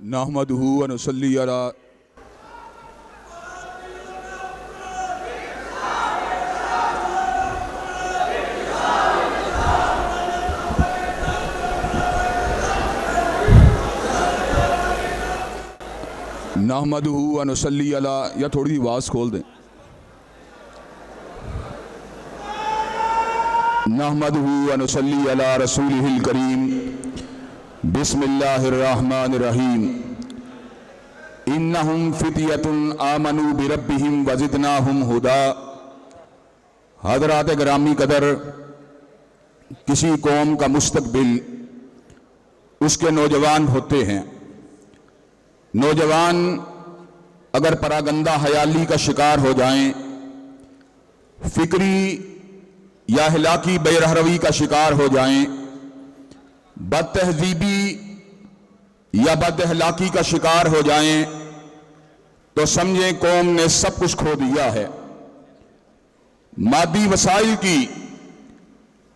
नहमदुहु व नुसल्ली अला नहमदुहु व नुसल्ली अला, या थोड़ी सी आवाज़ खोल दें। नहमदुहु व नुसल्ली अला रसूलिहिल करीम। बिस्मिल्लाहिर्रहमानिर्रहीम। इन्नहुम फित्यतुन आमनु बिरब्बिहिम वज़िदनाहुम हुदा। हज़रात गिरामी कदर, किसी कौम का मुस्तकबिल उसके नौजवान होते हैं। नौजवान अगर परागंदा हयाली का शिकार हो जाएं, फिक्री या हिलाकी बेरहरवी का शिकार हो जाएं, बदतहजीबी या बदअखलाकी का शिकार हो जाएं, तो समझें कौम ने सब कुछ खो दिया है। मादी वसाइल की,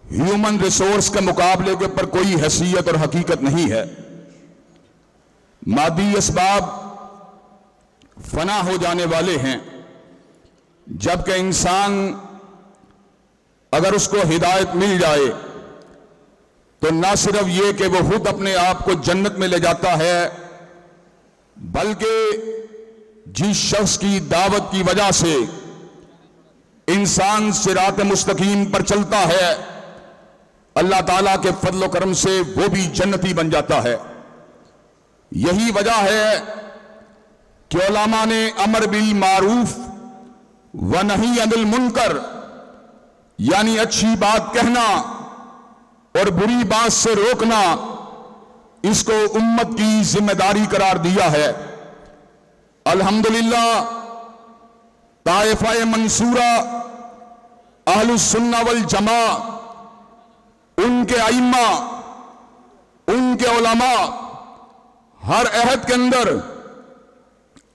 ह्यूमन रिसोर्स के मुकाबले के ऊपर कोई हैसियत और हकीकत नहीं है। मादी असबाब फना हो जाने वाले हैं, जबकि इंसान अगर उसको हिदायत मिल जाए तो ना सिर्फ ये कि वो खुद अपने आप को जन्नत में ले जाता है, बल्कि जिस शख्स की दावत की वजह से इंसान सिरात मुस्तकीम पर चलता है, अल्लाह ताला के फजल करम से वो भी जन्नती बन जाता है। यही वजह है कि उलमा ने अमर बिल मारूफ व नही अनिल मुनकर, यानी अच्छी बात कहना और बुरी बात से रोकना, इसको उम्मत की जिम्मेदारी करार दिया है। अल्हम्दुलिल्लाह, ताइफा मंसूरा अहलुस सुन्ना वल जमा, उनके आइम्मा, उनके उलमा हर अहद के अंदर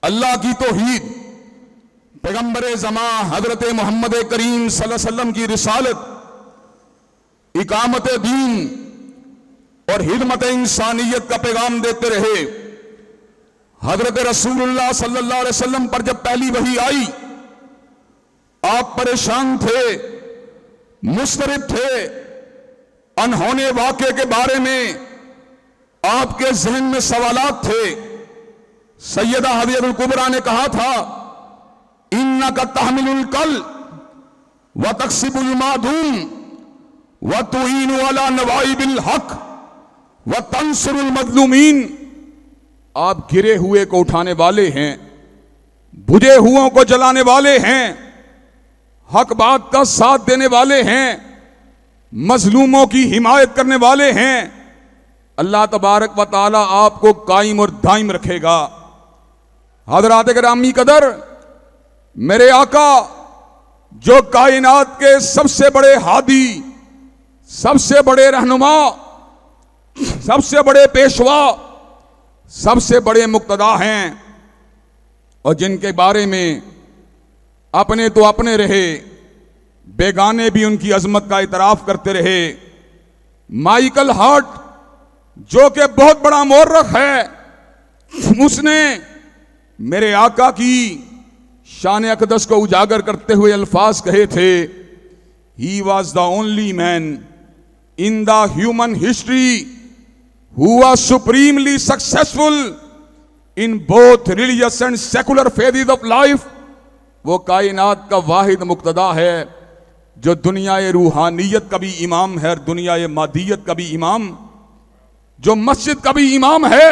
अल्लाह की तौहीद, पैगंबर ज़मा हजरत मोहम्मद करीम सल्लल्लाहु अलैहि वसल्लम की रिसालत, इकामत दीन और हिदमत इंसानियत का पैगाम देते रहे। हजरत रसूलुल्लाह सल्लल्लाहु अलैहि वसल्लम पर जब पहली वही आई, आप परेशान थे, मुस्तरिब थे। अनहोने वाक़े के बारे में आपके जहन में सवालात थे। सैयदा हदीयतुल कुबरा ने कहा था, इन्नका तहमिलुल कल व तक्सिबुल मादूम व तुईनु अला नवाइबिल हक व तंसुरुल मज़लूमीन। आप गिरे हुए को उठाने वाले हैं, बुझे हुओं को जलाने वाले हैं, हक बात का साथ देने वाले हैं, मजलूमों की हिमायत करने वाले हैं। अल्लाह तबारक व ताला आपको कायम और दायम रखेगा। हज़रात गिरामी कदर, मेरे आका जो कायनात के सबसे बड़े हादी, सबसे बड़े रहनुमा, सबसे बड़े पेशवा, सबसे बड़े मुक्तदा हैं, और जिनके बारे में अपने तो अपने रहे, बेगाने भी उनकी अजमत का इतराफ करते रहे। माइकल हार्ट, जो कि बहुत बड़ा मौर्रख है, उसने मेरे आका की शान अक़दस को उजागर करते हुए अल्फाज कहे थे, he was the only man in the human history who was supremely successful in both religious and secular phases of life. वो कायनात का वाहिद मुक्तदा है जो दुनियाए रूहानियत का भी इमाम है और दुनियाए मादियत का भी इमाम, जो मस्जिद का भी इमाम है,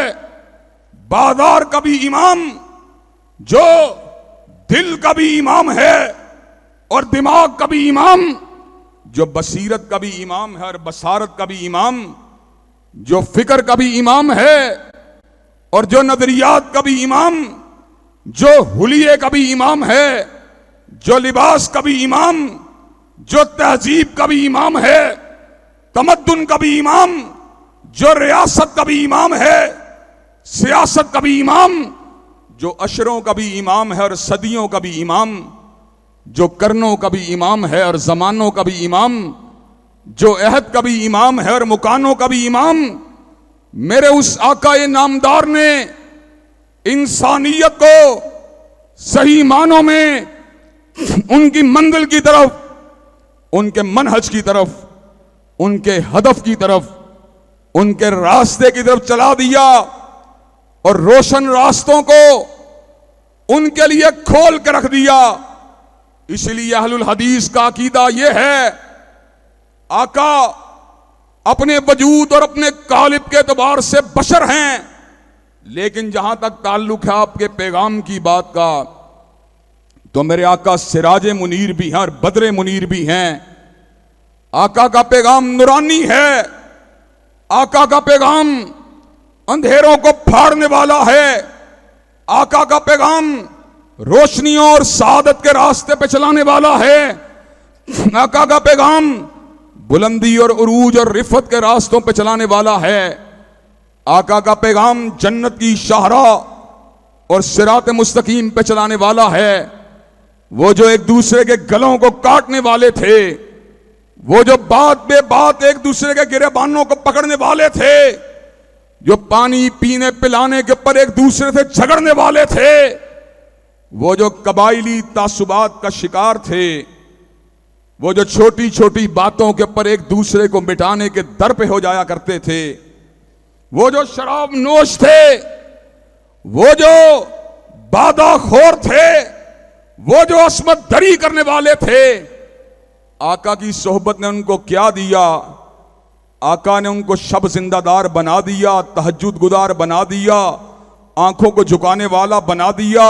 बाजार का भी इमाम, जो दिल का भी इमाम है और दिमाग का भी इमाम, जो बसीरत का भी इमाम है और बसारत का भी इमाम, जो फिक्र का भी इमाम है और जो नजरियात का भी इमाम, जो हुलिये का भी इमाम है, जो लिबास का भी इमाम, जो तहजीब का भी इमाम है, तमद्दुन का भी इमाम, जो रियासत का भी इमाम है, सियासत का भी इमाम, जो अशरों का भी इमाम है और सदियों का भी इमाम, जो करनों का भी इमाम है और जमानों का भी इमाम, जो अहद का भी इमाम है और मुकानों का भी इमाम। मेरे उस आका नामदार ने इंसानियत को सही मानों में उनकी मंजिल की तरफ, उनके मनहज की तरफ, उनके हदफ की तरफ, उनके रास्ते की तरफ चला दिया और रोशन रास्तों को उनके लिए खोल कर रख दिया। इसलिए अहलुल हदीस का अकीदा यह है, आका अपने वजूद और अपने कालिब के एतबार से बशर हैं, लेकिन जहां तक ताल्लुक है आपके पैगाम की बात का, तो मेरे आका सिराज मुनीर भी हैं और बदरे मुनीर भी हैं। आका का पैगाम नूरानी है, आका का पैगाम अंधेरों को फाड़ने वाला है, आका का पैगाम रोशनियों और सादत के रास्ते पे चलाने वाला है, आका का पैगाम बुलंदी और उरूज और रिफत के रास्तों पे चलाने वाला है, आका का पैगाम जन्नत की शाहरा और सिरात मुस्तकीम पे चलाने वाला है। वो जो एक दूसरे के गलों को काटने वाले थे, वो जो बात बे बात एक दूसरे के गिरेबानों को पकड़ने वाले थे, जो पानी पीने पिलाने के ऊपर एक दूसरे से झगड़ने वाले थे, वो जो कबाइली तासुबात का शिकार थे, वो जो छोटी छोटी बातों के ऊपर एक दूसरे को मिटाने के दर पे हो जाया करते थे, वो जो शराब नोश थे, वो जो बादाखोर थे, वो जो अस्मत दरी करने वाले थे, आका की सोहबत ने उनको क्या दिया? आका ने उनको शब जिंदादार बना दिया, तहज्जुद गुजार बना दिया, आंखों को झुकाने वाला बना दिया,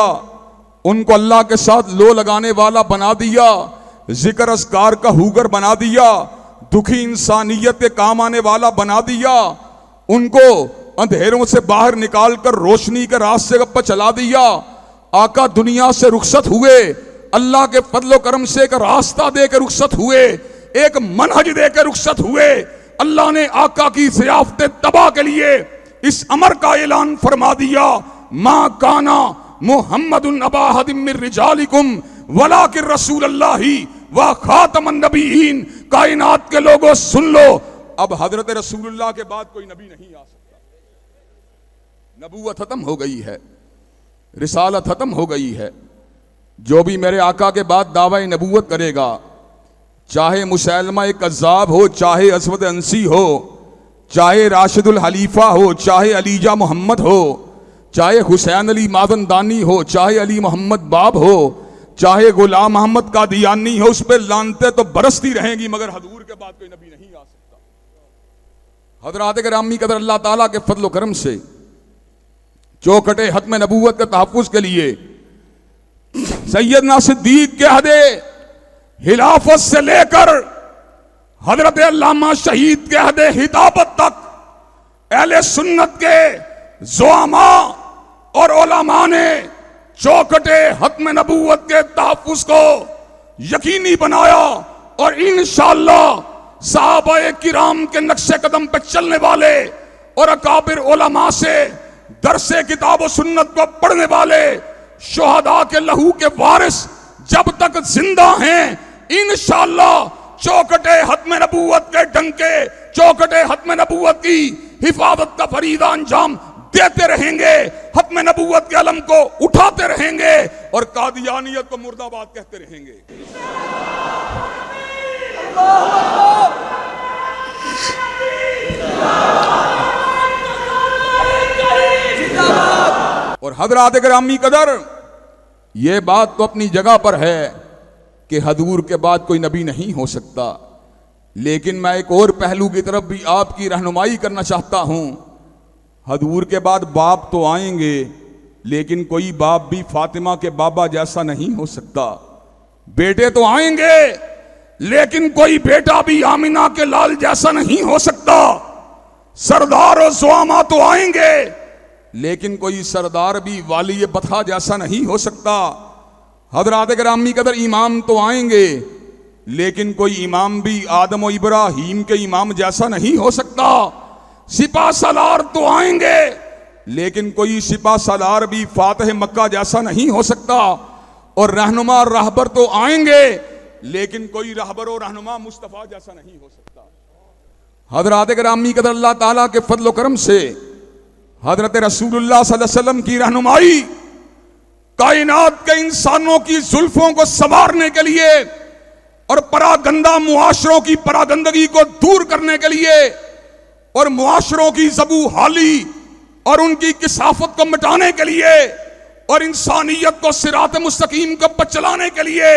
उनको अल्लाह के साथ लो लगाने वाला बना दिया, जिक्र अस्कार का हुगर बना दिया, दुखी इंसानियत के काम आने वाला बना दिया, उनको अंधेरों से बाहर निकालकर रोशनी के रास्ते पर चला दिया। आका दुनिया से रुखसत हुए, अल्लाह के फजलो करम से एक रास्ता देकर रुखसत हुए, एक मनहज देकर रुखसत हुए। अल्लाह ने आका की ज़ियाफ़त तबा के लिए इस अमर का ऐलान फरमा दिया, मा काना मुहम्मदुन अबा अहदिम मिन रिजालिकुम वलाकिन रसूलुल्लाहि व खातमुन नबिय्यीन। कायनात के लोगों सुन लो, अब हजरत रसूलुल्लाह के बाद कोई नबी नहीं आ सकता। नबूवत खत्म हो गई है, रिसालत खत्म हो गई है। जो भी मेरे आका के बाद दावा नबूवत करेगा, चाहे मुसैलमा कज़्ज़ाब हो, चाहे असवद अंसी हो, चाहे राशिदुल हलीफा हो, चाहे अलीजा मोहम्मद हो, चाहे हुसैन अली माज़नदानी हो, चाहे अली मोहम्मद बाब हो, चाहे गुलाम मोहम्मद कादियानी हो, उस पर लानते तो बरसती रहेंगी, मगर हजूर के बाद कोई नबी नहीं आ सकता। हज़रात गिरामी कदर अल्लाह ताला के फजल करम से चौखटे हत्म नबूवत के तहफ़्फ़ुज़ के लिए सैयदना सिद्दीक के अहदे खिलाफत से लेकर हजरत अल्लामा शहीद के अहदे हिदाबत तक अहले सुन्नत के ज़ुआमा और उलमा ने चौखटे हत्म नबूवत के तहफ़्फ़ुज़ को यकीनी बनाया और इंशाअल्लाह सहाबाए किराम के नक्शे कदम पर चलने वाले और अकाबिर उलमा से दरसे किताब और सुन्नत को पढ़ने वाले शुहदा के लहू के वारिस जब तक जिंदा हैं, इंशाअल्लाह चौखटे हत्म नबूवत के डंके, चौखटे हत्म नबूवत की हिफाजत का फरीदा अंजाम देते रहेंगे, हत्म नबूवत के अलम को उठाते रहेंगे और कादियानियत को मुर्दाबाद कहते रहेंगे। और हज़रात गिरामी कदर, ये बात तो अपनी जगह पर है कि हजूर के बाद कोई नबी नहीं हो सकता, लेकिन मैं एक और पहलू की तरफ भी आपकी रहनुमाई करना चाहता हूं। हजूर के बाद बाप तो आएंगे, लेकिन कोई बाप भी फातिमा के बाबा जैसा नहीं हो सकता। बेटे तो आएंगे, लेकिन कोई बेटा भी आमिना के लाल जैसा नहीं हो सकता। सरदार और ज़ुआमा तो आएंगे, लेकिन कोई सरदार भी वाली बथा जैसा नहीं हो सकता। हज़रात गिरामी कदर, इमाम तो आएंगे, लेकिन कोई इमाम भी आदम और इब्राहीम के इमाम जैसा नहीं हो सकता। सिपा सलार तो आएंगे, लेकिन कोई सिपा सलार भी फातिह मक्का जैसा नहीं हो सकता। और रहनुमा रहबर तो आएंगे, लेकिन कोई रहबर और रहनुमा मुस्तफ़ा जैसा नहीं हो सकता। हज़रात गिरामी कदर, अल्लाह ताला के फजल करम से हजरत रसूलुल्लाह सल्लल्लाहु अलैहि वसल्लम की रहनुमाई कायनात के इंसानों की जुल्फों को संवारने के लिए और परागंदा मुआशरों की परागंदगी को दूर करने के लिए और मुआशरों की ज़बू हाली और उनकी किसाफत को मिटाने के लिए और इंसानियत को सिरात मुस्तकीम को पर चलाने के लिए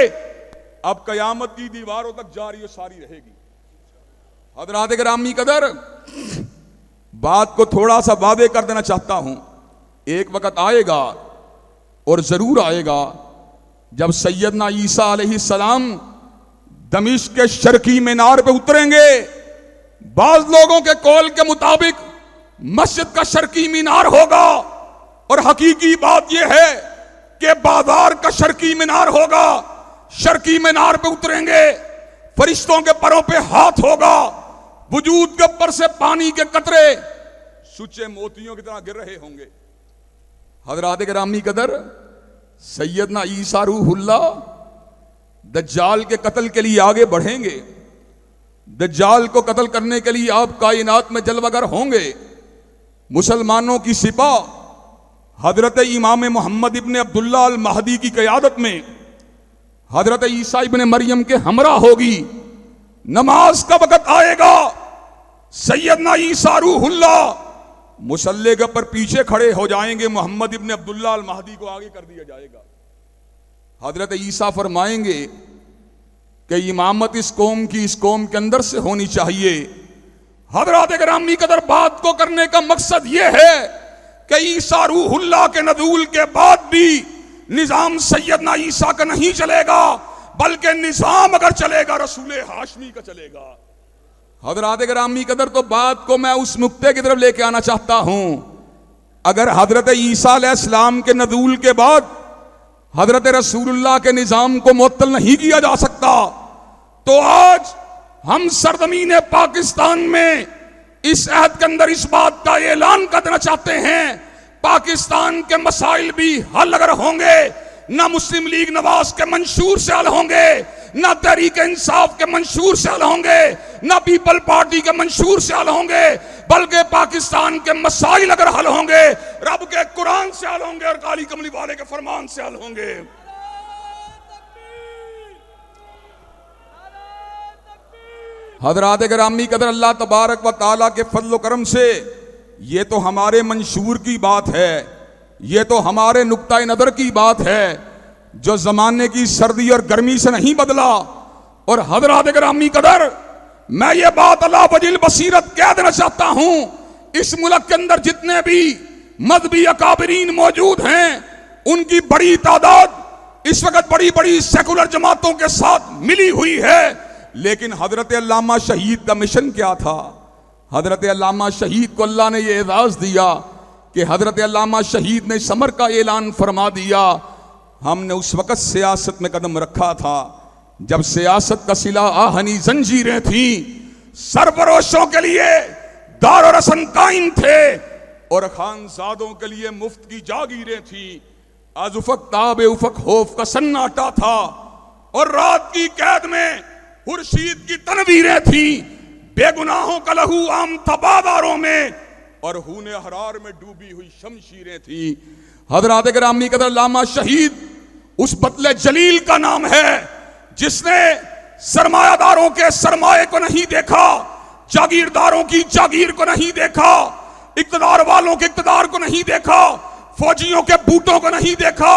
अब कयामत की दीवारों तक जारी और सारी रहेगी। हज़रात गिरामी कदर, बात को थोड़ा सा वादे कर देना चाहता हूं। एक वक्त आएगा और जरूर आएगा जब सैयदना ईसा अलैहिस्सलाम दमिश्क के शर्की मीनार पे उतरेंगे। बाज लोगों के कौल के मुताबिक मस्जिद का शर्की मीनार होगा और हकीकी बात यह है कि बाजार का शर्की मीनार होगा। शर्की मीनार पे उतरेंगे, फरिश्तों के परों पे हाथ होगा, वजूद के ऊपर से पानी के कतरे सुचे मोतियों की तरह गिर रहे होंगे। हज़रात गिरामी कदर, सैयदना ईसा रूहुल्लाह दज्जाल के कत्ल के लिए आगे बढ़ेंगे। दज्जाल को कत्ल करने के लिए आप कायनात में जलवागर होंगे। मुसलमानों की सिपाह हजरत इमाम मोहम्मद इब्न अब्दुल्लाह अल महदी की क़यादत में हजरत ईसा इब्न मरियम के हमरा होगी। नमाज का वक्त आएगा, सैयदना ईसा रूहुल्लाह मुसल्ले के पर पीछे खड़े हो जाएंगे, मोहम्मद इब्न अब्दुल्लाह अल महदी को आगे कर दिया जाएगा। हजरत ईसा फरमाएंगे कि इमामत इस कौम के अंदर से होनी चाहिए। हजरत गिरामी कदर, बात को करने का मकसद यह है कि ईसा रूहुल्लाह के नज़ूल के बाद भी निजाम सैयदना ईसा का नहीं चलेगा, बल्कि निजाम अगर चलेगा रसूल हाशमी का चलेगा। हजरत गिरामी कदर, तो बात को मैं उस नुक्ते की तरफ लेके आना चाहता हूं। अगर हजरत ईसा अलैहिस्सलाम के नज़ूल के बाद हजरत रसूलुल्लाह के निजाम को मुअत्तल नहीं किया जा सकता, तो आज हम सरजमीन पाकिस्तान में इस अहद के अंदर इस बात का ऐलान कर देना चाहते हैं, पाकिस्तान के मसाइल भी हल अगर होंगे, ना मुस्लिम लीग नवाज के मंशूर से हल होंगे, ना तहरीक इंसाफ के मंशूर से हल होंगे, ना पीपल पार्टी के मंशूर से हल होंगे, बल्कि पाकिस्तान के मसाइल अगर हल होंगे रब के कुरान से हल होंगे और काली कमली वाले के फरमान से हल होंगे। हजरात गिरामी कदर, अल्लाह तबारक व तआला के फजल व करम से ये तो हमारे मंशूर की बात है, ये तो हमारे नुक्ता नदर की बात है जो जमाने की सर्दी और गर्मी से नहीं बदला। और हजरात गिरामी कदर, मैं ये बात अल्लाह वजिल बसीरत कह देना चाहता हूं, इस मुल्क के अंदर जितने भी मजहबी अकाबरीन मौजूद हैं, उनकी बड़ी तादाद इस वक्त बड़ी बड़ी सेकुलर जमातों के साथ मिली हुई है। लेकिन हजरत अल्लामा शहीद का मिशन क्या था? हजरत अल्लामा शहीद को अल्लाह ने यह एजाज दिया कि हजरत अल्लामा शहीद ने समर का ऐलान फरमा दिया। हमने उस वक्त सियासत में कदम रखा था जब सियासत का सिला आहनी जंजीरें थी, सरफरोशों के लिए दारो रसन कायम थे और खानजादों के लिए मुफ्त की जागीरें थी। आज उफक ताबे उफक खौफ का सन्नाटा था और रात की कैद में खुर्शीद की तनवीरें थी। बेगुनाहों का लहू आम था बाजारों में और खून हरार में डूबी हुई शमशीरें थी। हजरात गिरामी कदर, अल्लामा शहीद उस बतले जलील का नाम है जिसने सरमायादारों के सरमाए को नहीं देखा, जागीरदारों की जागीर को नहीं देखा, इक्तदार वालों के इक्तदार को नहीं देखा, फौजियों के बूटों को नहीं देखा।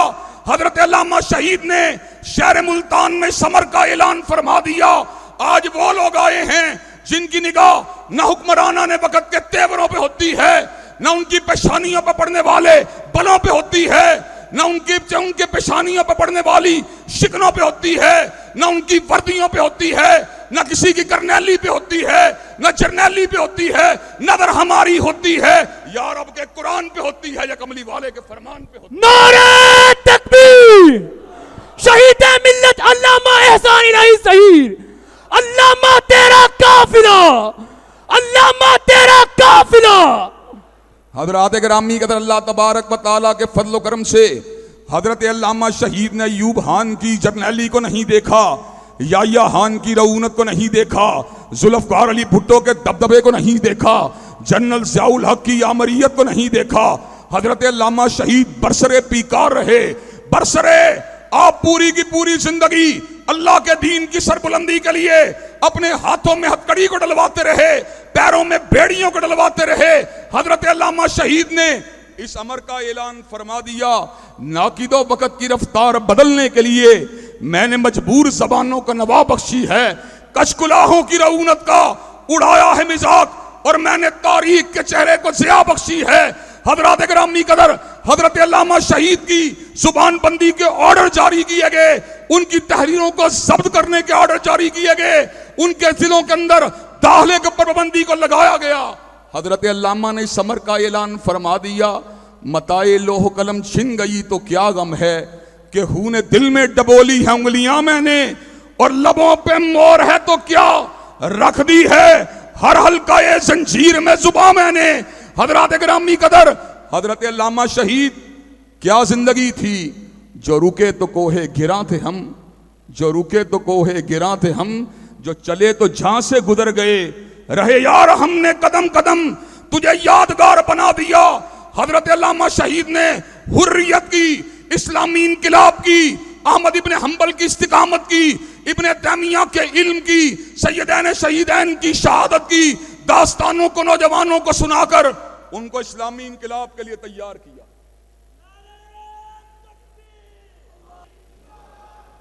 हजरत अल्लामा शहीद ने शहर मुल्तान में समर का ऐलान फरमा दिया। आज वो लोग आए हैं जिनकी निगाह न हुक्मराना ने वक्त के तेवरों पे होती है, न उनकी पेशानियों पर पड़ने वाले बलों पे होती है, न उनके पेशानियों पर पड़ने वाली शिकनों पे होती है, न उनकी वर्दियों पे होती है, न किसी की करनैली पे होती है, न जर्नैली पे होती है, नजर हमारी होती है या रब के कुरान पे होती है या कमली वाले के फरमान पे होती है। नारे तकबीर, शहीद मिल्लत अल्लामा एहसान इलाही शहीद, अल्लामा तेरा काफिला, अल्लामा तेरा काफिला। हजरात गिरामी कदर, अल्लाह तबारक व तआला के फजल व करम से हजरत अल्लामा शहीद ने अयूब खान की जर्नैली को नहीं देखा, याह्या खान की रऊनत को नहीं देखा, जुल्फकार अली भुट्टो के दबदबे को नहीं देखा, जनरल ज़ियाउल हक की आमरीयत को नहीं देखा। हजरत अल्लामा शहीद बरसरे पीकार रहे, बरसरे आप पूरी की पूरी जिंदगी अल्लाह के दीन की सरबुलंदी के लिए अपने हाथों में हथकड़ी को डलवाते रहे, पैरों में बेड़ियों को डलवाते रहे। हजरत अल्लामा शहीद ने इस अमर का ऐलान फरमा दिया, नाकिदो वक़्त की रफ्तार बदलने के लिए मैंने मजबूर जबानों को नवा बख्शी है, कशकुलाहों की रऊनत का उड़ाया है मिजाक, और मैंने तारीख के चेहरे को ज़िया बख्शी है। हजरत गिरामी कदर हजरत अल्लामा शहीद की जुबान बंदी के ऑर्डर जारी किए गए, उनकी तहरीरों को जब्त करने के ऑर्डर जारी किए गए, उनके जिलों के अंदर दाखिले के पाबंदी को लगाया गया। हजरत अल्लामा ने समर का ऐलान फरमा दिया, मताए लोह कलम छिन गई तो क्या गम है, कि खून दिल में डबोली है उंगलियां मैंने, और लबों पे मोर है तो क्या रख दी है हर हल्का ये जंजीर में जुबां मैंने। हजरत गिरामी कदर हजरत अल्लामा शहीद क्या जिंदगी थी, जो रुके तो कोहे गिरा थे हम, जो रुके तो कोहे गिरा थे हम, जो चले तो जहां से गुजर गए, रहे यार हमने कदम कदम तुझे यादगार बना दिया। हजरत अल्लामा शहीद ने हुर्रियत की, इस्लामी इनकिलाब की, अहमद इब्ने हंबल की इस्तिकामत की, इब्ने तैमिया के इल्म की, सैयदैन शहीदैन की शहादत की दास्तानों को नौजवानों को सुनाकर उनको इस्लामी इनकिलाब के लिए तैयार किया।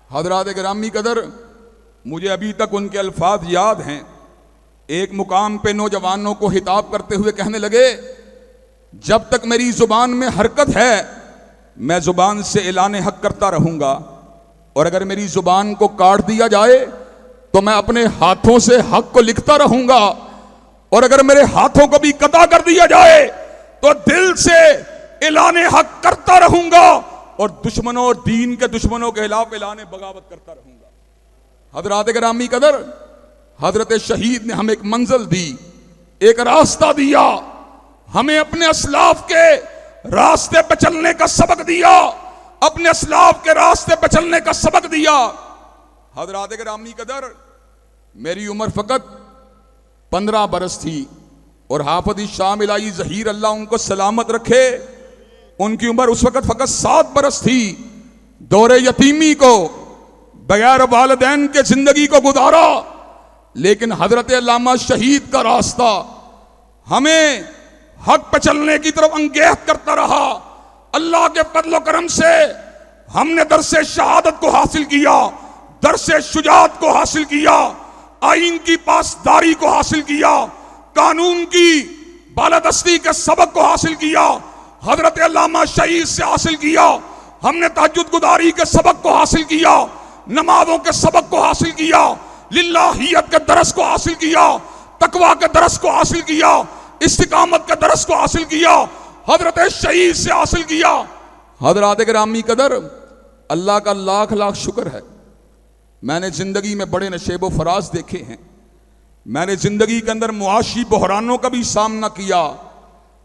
हजरात गिरामी कदर, मुझे अभी तक उनके अल्फाज याद हैं। एक मुकाम पे नौजवानों को हिताब करते हुए कहने लगे, जब तक मेरी जुबान में हरकत है मैं जुबान से ऐलान हक करता रहूंगा, और अगर मेरी जुबान को काट दिया जाए तो मैं अपने हाथों से हक को लिखता रहूंगा, और अगर मेरे हाथों को भी कता कर दिया जाए तो दिल से ऐलान हक करता रहूंगा, और दुश्मनों और दीन के दुश्मनों के खिलाफ ऐलान बगावत करता रहूंगा। हजरात गिरामी कदर, हजरत शहीद ने हमें एक मंजिल दी, एक रास्ता दिया, हमें अपने असलाफ के रास्ते पे चलने का सबक दिया, अपने असलाफ के रास्ते पे चलने का सबक दिया। हजरात गिरामी कदर, मेरी उम्र फकत 15 बरस थी, और हाफिज शामिल आई जहीर अल्लाह उनको सलामत रखे, उनकी उम्र उस वक्त फकत 7 बरस थी। दौरे यतीमी को बगैर वालिदैन के जिंदगी को गुजारा, लेकिन हजरत अल्लामा शहीद का रास्ता हमें हक पे चलने की तरफ अंगेज करता रहा। अल्लाह के फजल करम से हमने दरसे शहादत को हासिल किया, दरसे शुजात को हासिल किया, आईन की पासदारी को हासिल किया, कानून की बालादस्ती के सबक को हासिल किया, हजरत अल्लामा शहीद से हासिल किया। हमने तहज्जुद गुदारी के सबक को हासिल किया, नमाजों के सबक को हासिल किया, लिल्लाहियत के दरस को हासिल किया, तकवा के दरस को हासिल किया, इस्तिकामत के दरस को हासिल किया, हजरत शहीद से हासिल किया। हजरात गिरामी कदर, अल्लाह का लाख लाख शुक्र है, मैंने जिंदगी में बड़े नशेबो फराज देखे हैं, मैंने जिंदगी के अंदर मुआशी बहरानों का भी सामना किया,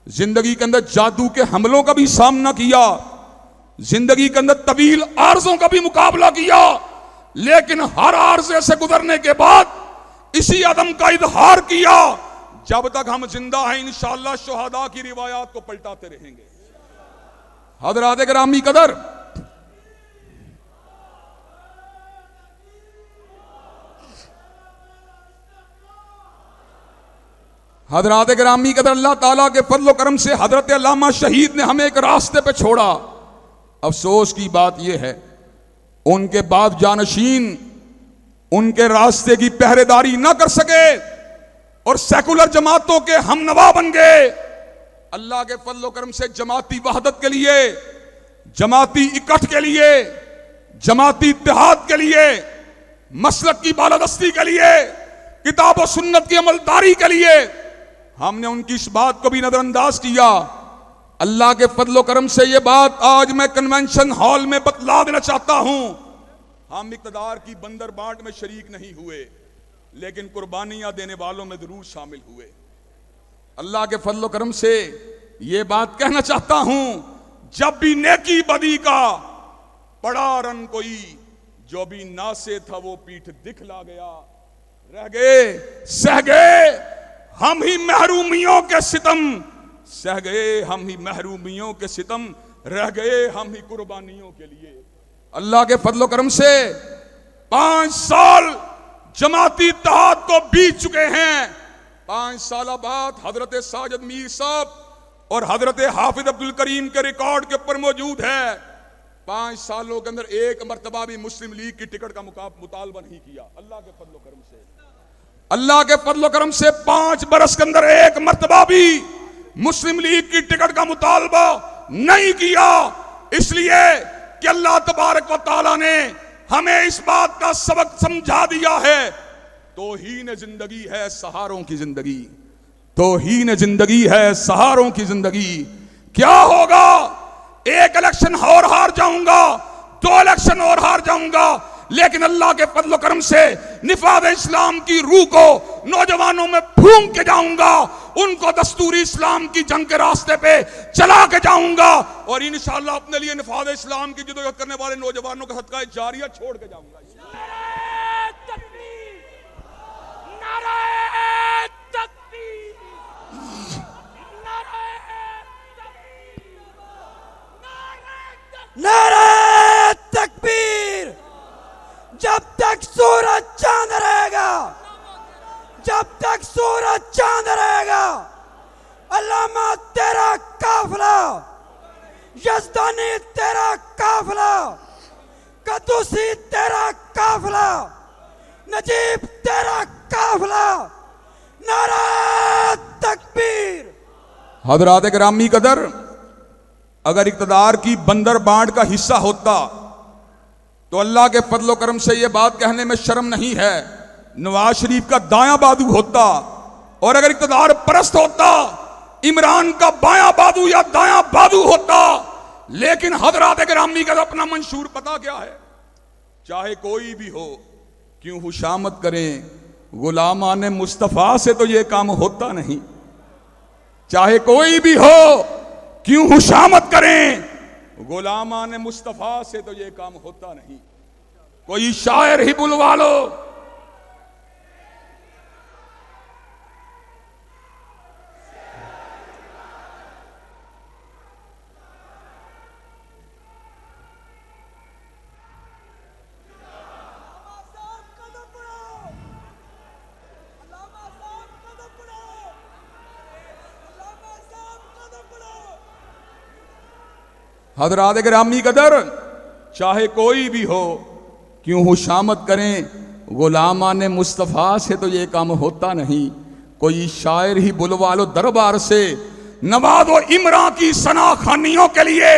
जिंदगी के अंदर जादू के हमलों का भी सामना किया, जिंदगी के अंदर तवील आर्जों का भी मुकाबला किया, लेकिन हर आर्जे से गुजरने के बाद इसी अदम का इजहार किया, जब तक हम जिंदा हैं इंशाअल्लाह शुहदा की रिवायात को पलटाते रहेंगे। हजरात गिरामी कदर, हजरात गिरामी कदर, अल्लाह ताला के फजल करम से हजरत अल्लामा शहीद ने हमें एक रास्ते पे छोड़ा। अफसोस की बात यह है, उनके बाद जानशीन उनके रास्ते की पहरेदारी ना कर सके और सेकुलर जमातों के हमनवा बन गए। अल्लाह के फजल करम से जमाती वहदत के लिए, जमाती इकट्ठ के लिए, जमाती इत्तेहाद के लिए, मसलक की बालादस्ती के लिए, किताब और सुन्नत की अमलदारी के लिए हमने उनकी इस बात को भी नजरअंदाज किया। अल्लाह के फजल करम से ये बात आज मैं कन्वेंशन हॉल में बतला देना चाहता हूं। हम इक़्तिदार की बंदर बांट में शरीक नहीं हुए, लेकिन कुर्बानियां देने वालों में जरूर शामिल हुए। अल्लाह के फजल करम से ये बात कहना चाहता हूं, जब भी नेकी बदी का पड़ा रन कोई, जो भी नासे था वो पीठ दिखला गया, रह गए सह गए हम ही महरूमियों के सितम सह गए, हम ही महरूमियों के सितम रह गए, हम ही कुर्बानियों के लिए। अल्लाह के फजलो करम से 5 साल जमाती इत्तेहाद को बीत चुके हैं। 5 साल बाद हजरत साजिद मीर साहब और हजरत हाफिज अब्दुल करीम के रिकॉर्ड के ऊपर मौजूद है। 5 सालों के अंदर एक मर्तबा भी मुस्लिम लीग की टिकट का मुतालबा नहीं किया। अल्लाह के फजलो करम से, अल्लाह के फजलो करम से 5 बरस के अंदर एक मर्तबा भी मुस्लिम लीग की टिकट का मुतालबा नहीं किया। इसलिए कि अल्लाह तबारक व तआला ने हमें इस बात का सबक समझा दिया है, तौहीन जिंदगी है सहारों की जिंदगी, तौहीन जिंदगी है सहारों की जिंदगी। क्या होगा, एक इलेक्शन और हार जाऊंगा, 2 इलेक्शन और हार जाऊंगा, लेकिन अल्लाह के फजल करम से निफाद इस्लाम की रूह को नौजवानों में फूंक के जाऊंगा, उनको दस्तूरी इस्लाम की जंग के रास्ते पे चला के जाऊंगा और इंशाअल्लाह अपने लिए निफाद इस्लाम की जद्दोजहद करने वाले नौजवानों का सदका जारिया छोड़ के जाऊंगा। नारे तकबीर। जब तक सूरज चांद रहेगा, जब तक सूरज चांद रहेगा, अल्लामा तेरा काफिला, यज़दानी तेरा काफिला, कद्दूसी तेरा काफिला, नजीब तेरा काफिला। नारे तकबीर। हज़रात गिरामी कदर, अगर इक़्तिदार की बंदर बांट का हिस्सा होता तो अल्लाह के फजलो करम से यह बात कहने में शर्म नहीं है, नवाज शरीफ का दायां बाजू होता, और अगर इक़्तिदार परस्त होता इमरान का बायां बाजू या दायां बाजू होता। लेकिन हज़रात गिरामी का अपना मंशूर पता क्या है, चाहे कोई भी हो, क्यों खुशामद करें, गुलामान मुस्तफ़ा से तो यह काम होता नहीं। चाहे कोई भी हो, क्यों खुशामद करें, गुलामान मुस्तफ़ा से तो यह काम होता नहीं। कोई शायर ही बुलवा लो, हज़रात गिरामी कदर, चाहे कोई भी हो, क्यों खुशामद करें, गुलामान मुस्तफ़ा से तो ये काम होता नहीं। कोई शायर ही बुलवा लो दरबार से, नवाज़ो इमरान की सना खानियों के लिए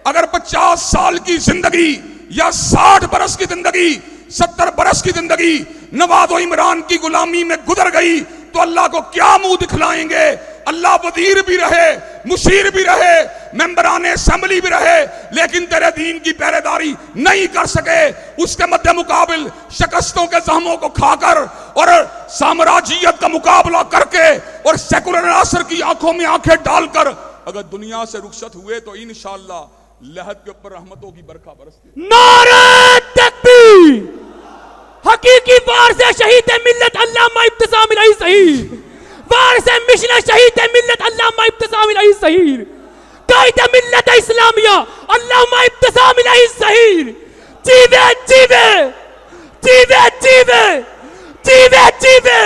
अगर 50 साल की जिंदगी या 60 बरस की जिंदगी, 70 बरस की जिंदगी नवाज़ो इमरान की गुलामी में गुजर गई तो अल्लाह को क्या मुंह दिखलाएंगे। अल्लाह वजीर भी रहे, मुशीर भी रहे, मेंबरान असेंबली भी रहे, लेकिन तेरे दीन की पहरेदारी नहीं कर सके। उसके मध्य मुकाबिल शिकस्तों के जख्मों को खाकर और साम्राज्यियत का मुकाबला करके और सेकुलर असर की आंखों में आंखें डालकर अगर दुनिया से रुखसत हुए तो इंशाअल्लाह लहद के ऊपर रहमतों की बरखा बरसती। नारे तकबीर। हकीकी वारिस शहीद मिल्लत अल्लामा इब्तिसाम इलाही शहीद, वारिस मिशन शहीद मिल्लत अल्लामा इब्तिसाम इलाही शहीद, कायद मिल्लत इस्लामिया अल्लामा इब्तिसाम इलाही शहीद। जीवे जीवे जीवे जीवे जीवे जीवे।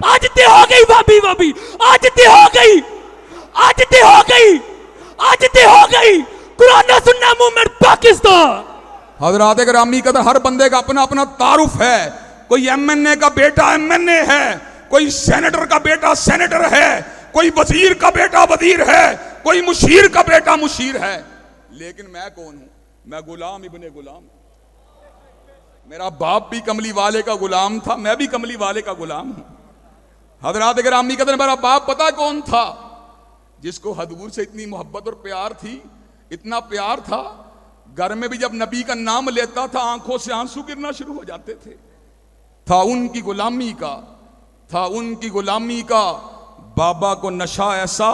आज ते हो गई भाभी भाभी, आज ते हो गई, आज ते हो गई, आज ते हो गई कुरान सुन्ना मूवमेंट पाकिस्तान। हज़रात गिरामी कदर, हर बंदे का अपना अपना तारुफ है। कोई एमएनए का बेटा एमएनए है, कोई सेनेटर का बेटा सेनेटर है, कोई वजीर का बेटा वजीर है, कोई मुशीर का बेटा मुशीर है। लेकिन मैं कौन हूं? मैं गुलाम इब्ने गुलाम। मेरा बाप भी कमली वाले का गुलाम था, मैं भी कमली वाले का गुलाम हूं। हज़रात गिरामी कदर, मेरा बाप पता कौन था? जिसको हजूर से इतनी मोहब्बत और प्यार थी, इतना प्यार था, घर में भी जब नबी का नाम लेता था आंखों से आंसू गिरना शुरू हो जाते थे। था उनकी गुलामी का, था उनकी गुलामी का बाबा को नशा ऐसा,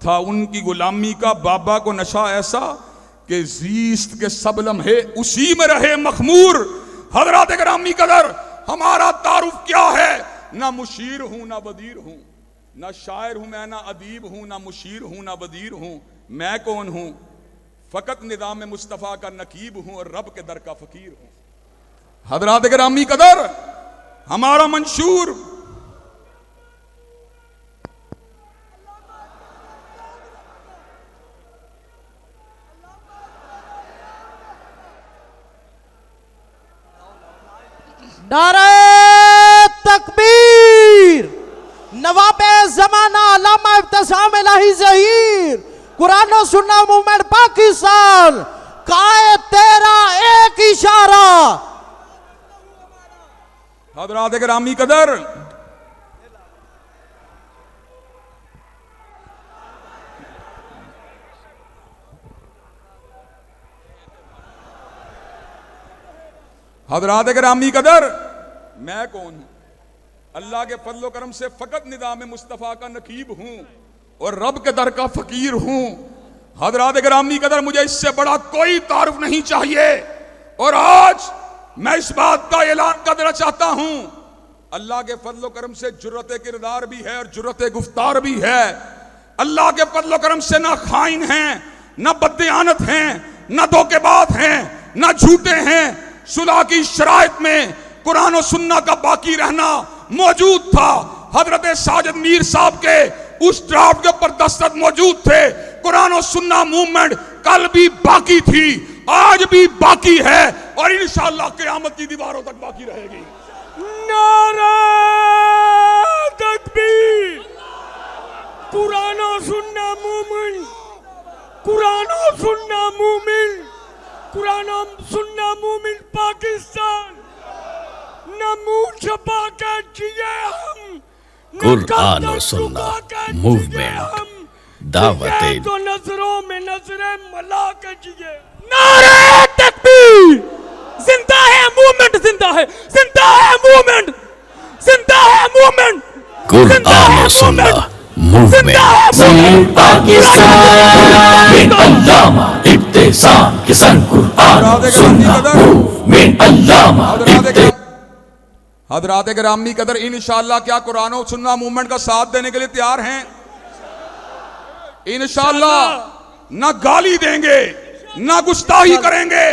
था उनकी गुलामी का बाबा को नशा ऐसा कि जीस्त के सब लम्हे उसी में रहे मखमूर। हज़रात गिरामी कदर, हमारा तारुफ क्या है? ना मुशीर हूं ना वजीर हूं, ना शायर हूं मैं, ना अदीब हूं, ना मुशीर हूं, ना वजीर हूं। मैं कौन हूं? फकत निज़ाम मुस्तफ़ा का नकीब हूं और रब के दर का फकीर हूं। हजरात गिरामी कदर, हमारा मंशूर नारे तकबीर, नवाबे जमाना अल्लामा इब्तिसाम इलाही ज़हीर, कुरान और सुन्ना मूवमेंट पाकिस्तान, काए तेरा एक इशारा। हजरात गिरामी कदर, हजरात गिरामी कदर, मैं कौन हूं? अल्लाह के फजल करम से फकत निज़ाम मुस्तफ़ा का नकीब हूं और रब के दर का फकीर हूं। हजरात गिरामी कदर, मुझे इससे बड़ा कोई तारुफ नहीं चाहिए। और आज मैं इस बात का ऐलान कर देना चाहता हूं, अल्लाह के फजल करम से जुर्रत किरदार भी है और जुर्रत गुफ्तार भी है। अल्लाह के फजल करम से ना खाइन हैं, ना बददियानत हैं, ना धोखेबाज हैं, ना झूठे हैं। सुलह की शराइत में कुरान और सुन्ना का बाकी रहना मौजूद था। हजरत साजिद मीर साहब के उस ड्राफ्ट के ऊपर दस्तखत मौजूद थे। कुरान और सुन्ना मूवमेंट कल भी बाकी थी, आज भी बाकी है और इंशाअल्लाह क़यामत की दीवारों तक बाकी रहेगी। नारा तकबीर, कुरान और सुन्ना मूवमेंट, कुरान और सुन्ना मूवमेंट, कुरान और सुन्ना मूवमेंट पाकिस्तान। न मुंह छपा कर जिए हम, कुरान और सुन्ना मूवमेंट दावत तो नजरों में नजरें मिला कर जिए। नारे तकबीर, जिंदा है मूवमेंट, जिंदा है, जिंदा है मूवमेंट, जिंदा है मूवमेंट, कुरान और सुन्ना मूवमेंट पाकिस्तान। अल्लामा इब्तिसाम के संग कुरान और सुन्ना मूवमेंट। अल्लामा हजरात गिरामी कदर, इंशाअल्लाह क्या कुरान और सुन्ना मूवमेंट का साथ देने के लिए तैयार हैं? इंशाअल्लाह ना गाली देंगे, ना गुस्ताही करेंगे,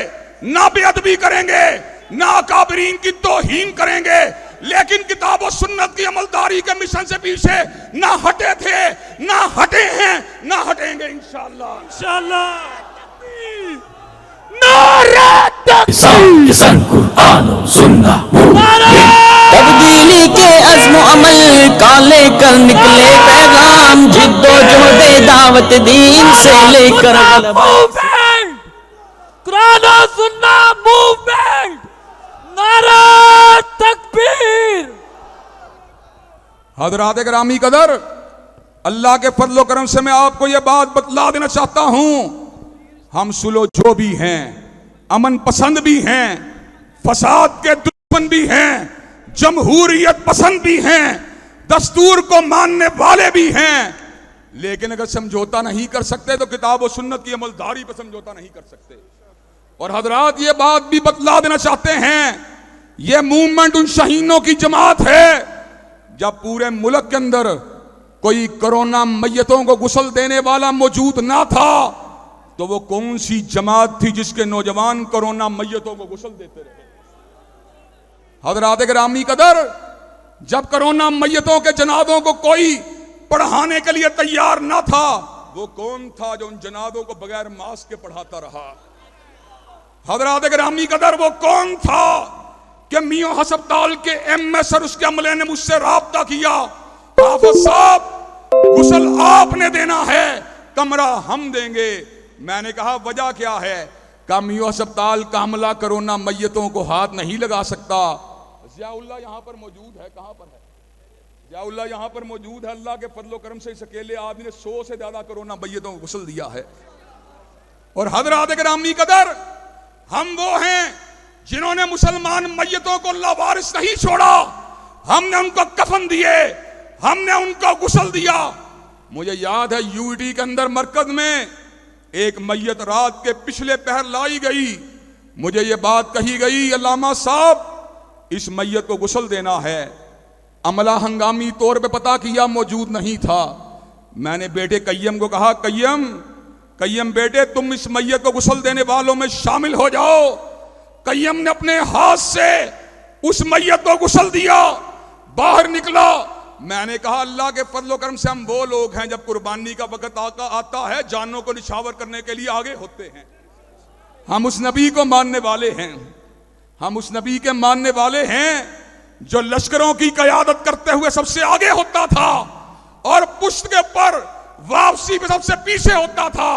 ना बेअदबी करेंगे, ना अकाबरीन की तौहीन करेंगे, लेकिन किताब और सुन्नत की अमलदारी के मिशन से पीछे ना हटे थे, ना हटे हैं, ना हटेंगे इंशाअल्लाह। इंशाअल्लाह। नारे तकबीर, संग कुरान और सुन्ना तब्दीली के अज़्म अमल का लेकर निकले पैगाम, जिद्दोजहद दावत दीन से लेकर मूवमेंट, कुरान और सुन्ना मूवमेंट। नारा तकबीर। हजरात गिरामी कदर, अल्लाह के फजल करम से मैं आपको यह बात बतला देना चाहता हूं, हम सुलो जो भी हैं, अमन पसंद भी हैं, फसाद के दुश्मन भी हैं, जमहूरियत पसंद भी हैं, दस्तूर को मानने वाले भी हैं, लेकिन अगर समझौता नहीं कर सकते तो किताब और सुन्नत की अमलदारी पर समझौता नहीं कर सकते। और हजरात ये बात भी बतला देना चाहते हैं, ये मूवमेंट उन शहीदों की जमात है। जब पूरे मुल्क के अंदर कोई कोरोना मैयतों को गुस्ल देने वाला मौजूद ना था, तो वो कौन सी जमात थी जिसके नौजवान कोरोना मैयतों को गुस्ल देते रहे? हजरात गिरामी कदर, जब कोरोना मैयतों के जनाजों को कोई पढ़ाने के लिए तैयार ना था, वो कौन था जो उन जनाजों को बगैर मास्क के पढ़ाता रहा? हजरात गिरामी कदर, वो कौन था कि मियां हस्पताल के एमएस और उसके अमले ने मुझसे राब्ता किया, हाफिज साहब गुस्ल आपने देना है, कमरा हम देंगे। मैंने कहा वजह क्या है? का मियां हस्पताल का अमला कोरोना मैयतों को हाथ नहीं लगा सकता। जियाउल्लाह यहां पर मौजूद है, कहां पर है जियाउल्लाह? यहां पर मौजूद है। अल्लाह के फजलो करम से इस अकेले आदमी ने 100 से ज्यादा कोरोना मैयतों को गुस्ल दिया है। और हजरात गिरामी कदर, हम वो हैं जिन्होंने मुसलमान मैयतों को लावारिस नहीं छोड़ा, हमने उनको कफन दिए, हमने उनको गुस्ल दिया। मुझे याद है यूटी के अंदर मरकज में एक मैयत रात के पिछले पहर लाई गई, मुझे ये बात कही गई, अल्लामा साहब इस मैयत को गुस्ल देना है। अमला हंगामी तौर पे पता किया, मौजूद नहीं था। मैंने बेटे कय्यम को कहा, कय्यम बेटे तुम इस मैयत को गुस्ल देने वालों में शामिल हो जाओ। कय्यम ने अपने हाथ से उस मैयत को गुस्ल दिया, बाहर निकला। मैंने कहा अल्लाह के फजल करम से हम वो लोग हैं जब कुर्बानी का वक्त आता है जानों को निछावर करने के लिए आगे होते हैं। हम उस नबी को मानने वाले हैं, हम उस नबी के मानने वाले हैं जो लश्करों की कयादत करते हुए सबसे आगे होता था और पुश्त के ऊपर वापसी में सबसे पीछे होता था।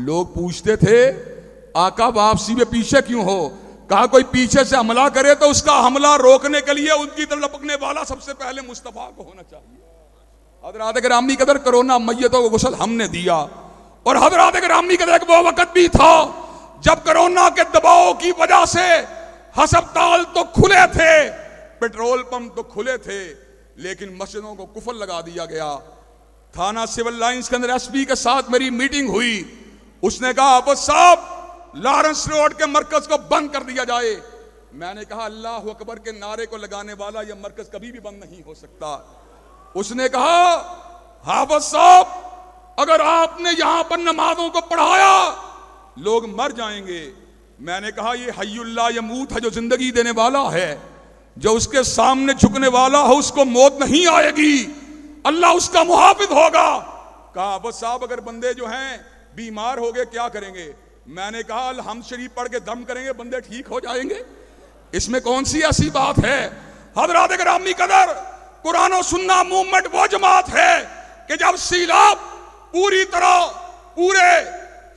लोग पूछते थे आका वापसी में पीछे क्यों हो? कहा कोई पीछे से हमला करे तो उसका हमला रोकने के लिए उनकी तरफ लपकने वाला सबसे पहले मुस्तफा को होना चाहिए। हजरात गिरामी कदर कोरोना मैयतों को गुस्ल हमने दिया और हजरात गिरामी कदर एक वो वक्त भी था जब कोरोना के दबाव की वजह से हस्पताल तो खुले थे, पेट्रोल पंप तो खुले थे, लेकिन मस्जिदों को कुफल लगा दिया गया। थाना सिविल लाइंस के अंदर एसपी के साथ मेरी मीटिंग हुई। उसने कहा आप साहब लॉरेंस रोड के मरकज को बंद कर दिया जाए। मैंने कहा अल्लाह अकबर के नारे को लगाने वाला यह मरकज कभी भी बंद नहीं हो सकता। उसने कहा हाफिज साहब अगर आपने यहां पर नमाजों को पढ़ाया लोग मर जाएंगे। मैंने कहा ये हय्युल्ला यमूत है, जो जिंदगी देने वाला है, जो उसके सामने झुकने वाला हो उसको मौत नहीं आएगी, अल्लाह उसका मुहाफिज होगा। कहा हाफिज साहब अगर बंदे जो हैं बीमार हो गए क्या करेंगे? मैंने कहा हम शरीफ पढ़ के दम करेंगे, बंदे ठीक हो जाएंगे। इसमें कौन सी ऐसी बात है? हजरात गिरामी कदर कुरान और सुन्ना मूवमेंट वो जमात है कि जब सीलाब पूरी तरह पूरे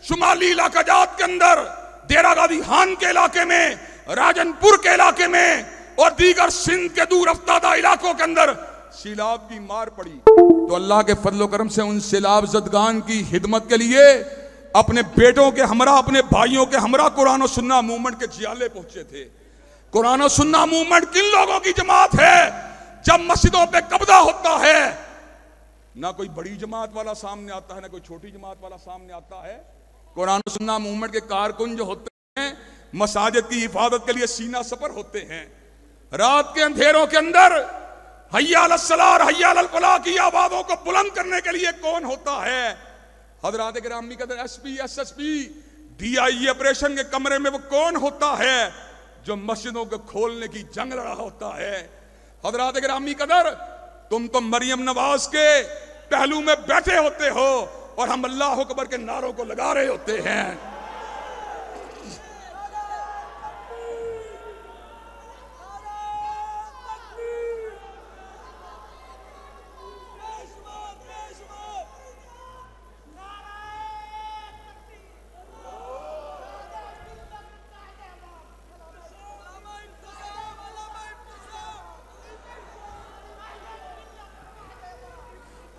शुमाली इलाका जात के अंदर देरा गादी खान के इलाके में, राजनपुर के इलाके में और दीगर सिंध के दूर अफ्तादा इलाकों के अंदर सीलाब की मार पड़ी तो अल्लाह के फजल करम से उन सीलाब जदगान की हिदमत के लिए अपने बेटों के हमरा, अपने भाइयों के हमरा कुरान और सुन्ना मूवमेंट के जियाले पहुंचे थे। कुरान और सुन्ना मूवमेंट किन लोगों की जमात है? जब मस्जिदों पे कब्जा होता है ना कोई बड़ी जमात वाला सामने आता है ना कोई छोटी जमात वाला सामने आता है। कुरान और सुन्ना मूवमेंट के कारकुन जो होते हैं मसाजिद की हिफाजत के लिए सीना सफर होते हैं। रात के अंधेरों के अंदर हय्या अलस सलाह हय्या अलल फलाह की आवाजों को बुलंद करने के लिए कौन होता है? हजरात गिरामी कदर एसपी एसएसपी डीआई ऑपरेशन के कमरे में वो कौन होता है जो मस्जिदों को खोलने की जंग लड़ा होता है? हजरात गिरामी कदर तुम तो मरियम नवाज के पहलू में बैठे होते हो और हम अल्लाह अकबर के नारों को लगा रहे होते हैं।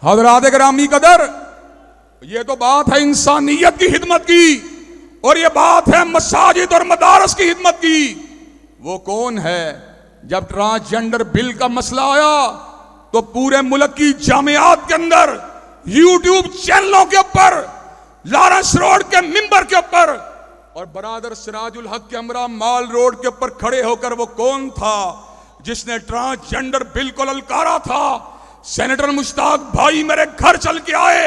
हजरात गिरामी कदर ये तो बात है इंसानियत की हिदमत की और ये बात है मसाजिद और मदारस की हिदमत की। वो कौन है? जब ट्रांसजेंडर बिल का मसला आया तो पूरे मुल्क की जामियात के अंदर यूट्यूब चैनलों के ऊपर लॉरेंस रोड के मिंबर के ऊपर और बरादर सिराजुल हक के हमरा माल रोड के ऊपर खड़े होकर वो कौन था जिसने ट्रांसजेंडर बिल को ललकारा था? सेनेटर मुश्ताक भाई मेरे घर चल के आए,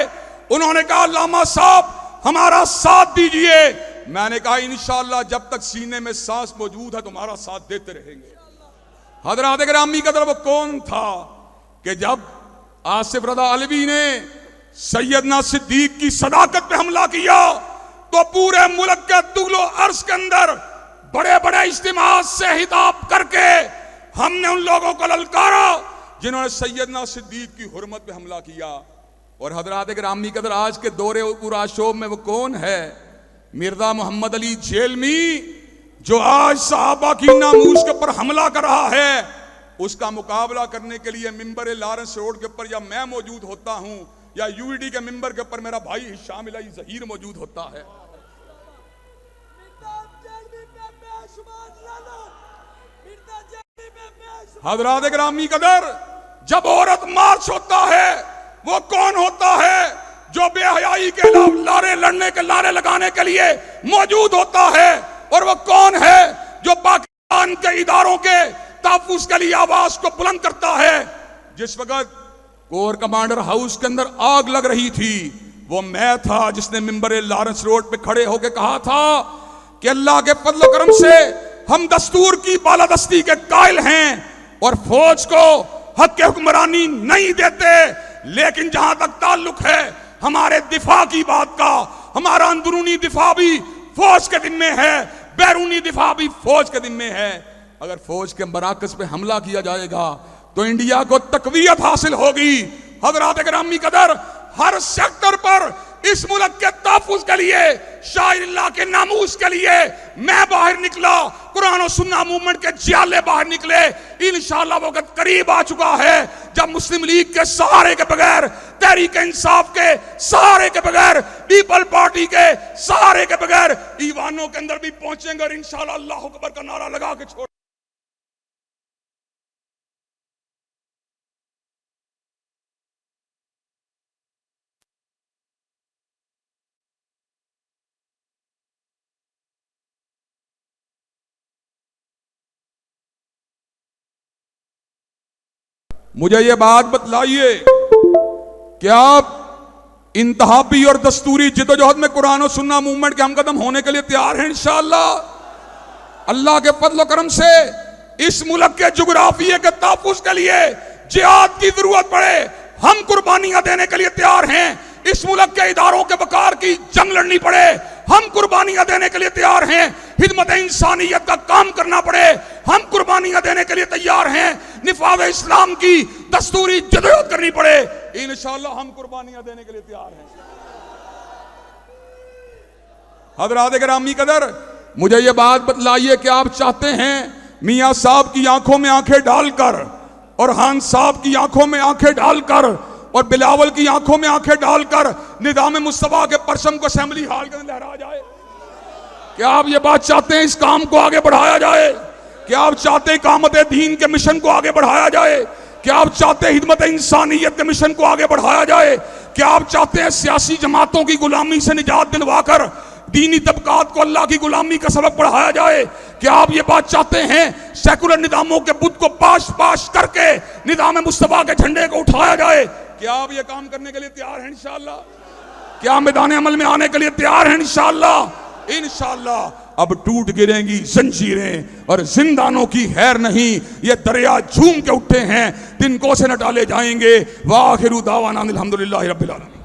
उन्होंने कहा लामा साहब हमारा साथ दीजिए। मैंने कहा इंशाअल्लाह जब तक सीने में सांस मौजूद है तुम्हारा साथ देते रहेंगे। हजरात गिरामी कदर वो कौन था कि जब आसिफ रजा अलवी ने सैयदना सिद्दीक की सदाकत पे हमला किया तो पूरे मुल्क के तुगलो अर्ज के अंदर बड़े बड़े इज्तिमा से हिताब करके हमने उन लोगों को ललकारा जिन्होंने सैयदना सिद्दीक की हुर्मत पे हमला किया। और हजरात गिरामी कदर आज के दौरे उराशोब में वो कौन है? मिर्जा मोहम्मद अली जेलमी जो आज सहाबा की नामूस के ऊपर हमला कर रहा है, उसका मुकाबला करने के लिए मिंबर लॉरेंस रोड के ऊपर या मैं मौजूद होता हूं या यूईडी के मिंबर के ऊपर मेरा भाई हिशाम इलाही जहीर मौजूद होता है। हजरात गिरामी कदर जब औरत मार्च होता है वो कौन होता है जो बेहयाई के लारे लड़ने के लारे लगाने के लिए मौजूद होता है? और वो कौन है जो पाकिस्तान के इदारों के तहफ्फुज़ के लिए आवाज को बुलंद करता है? जिस वक्त कोर कमांडर हाउस के अंदर आग लग रही थी, वो मैं था जिसने मिंबर लॉरेंस रोड पे खड़े होकर कहा था कि अल्लाह के फजल करम से हम दस्तूर की बालादस्ती के कायल हैं और फौज को हक के हुक्मरानी नहीं देते, लेकिन जहां तक ताल्लुक है हमारे दिफा की बात का, हमारा अंदरूनी दिफा भी फौज के जिम्मे है, बैरूनी दिफा भी फौज के जिम्मे है। अगर फौज के मराकज पे हमला किया जाएगा तो इंडिया को तकवीयत हासिल होगी। हज़रात गिरामी कदर, हर सेक्टर पर इस मुल्क के तहफ़्फ़ुज़ के लिए, शायरिल्लाह के नामूस के लिए मैं बाहर निकला, कुरान और सुन्ना मूवमेंट के जियाले बाहर निकले। इंशाअल्लाह वो वक्त करीब आ चुका है जब मुस्लिम लीग के सहारे के बगैर, तहरीक इंसाफ के सहारे के बगैर, पीपल पार्टी के सहारे के बगैर ईवानों के अंदर भी पहुंचेंगे और इंशाअल्लाह अल्लाह अकबर का नारा लगा के छोड़। मुझे ये बात बतलाइए, क्या आप इंतहाबी और दस्तूरी जिद्दोजहद में कुरान और सुन्ना मूवमेंट के हमकदम होने के लिए तैयार हैं? इंशाअल्लाह अल्लाह के फजल करम से इस मुल्क के जुग्राफिये के तहफ़्फ़ुज़ के लिए जिहाद की जरूरत पड़े, हम कुर्बानियां देने के लिए तैयार हैं। इस मुल्क के इदारों के वकार की जंग लड़नी पड़े, हम कुर्बानियां देने के लिए तैयार हैं। खिदमत इंसानियत का काम करना पड़े, हम कुर्बानियां देने के लिए तैयार हैं। निफाज़ इस्लाम की दस्तूरी जदोजहद करनी पड़े, इंशाअल्लाह हम कुर्बानियां देने के लिए तैयार हैं। हज़रात गिरामी कदर, मुझे ये बात बतलाइए कि आप चाहते हैं मियां साहब की आंखों में आंखें डालकर और खान साहब की आंखों में आंखें डालकर और बिलावल की आंखों में आंखें डालकर निज़ाम मुस्तफा के परचम को असेंबली हॉल के अंदर लहराया जाए? क्या आप ये बात चाहते हैं इस काम को आगे बढ़ाया जाए? क्या आप चाहते हैं इकामत दीन के मिशन को आगे बढ़ाया जाए? क्या आप चाहते हैं खिदमत इंसानियत के मिशन को आगे बढ़ाया जाए? क्या आप चाहते हैं सियासी जमातों की गुलामी से निजात दिलवाकर दीनी तबकात को अल्लाह की गुलामी का सबक पढ़ाया जाए? क्या आप ये बात चाहते हैं सेकुलर निज़ामों के बुत को पाश पाश करके निज़ाम मुस्तफा के झंडे को उठाया जाए? क्या आप ये काम करने के लिए तैयार हैं? इंशाअल्लाह क्या मैदान अमल में आने के लिए तैयार हैं? इंशाअल्लाह इंशाअल्लाह अब टूट गिरेंगी जंजीरें और जिंदानों की खैर नहीं, ये दरिया झूम के उठे हैं, तिनकों से न डाले जाएंगे। वाखिरु दावाना अल्हम्दुलिल्लाहि रब्बिल आलमीन।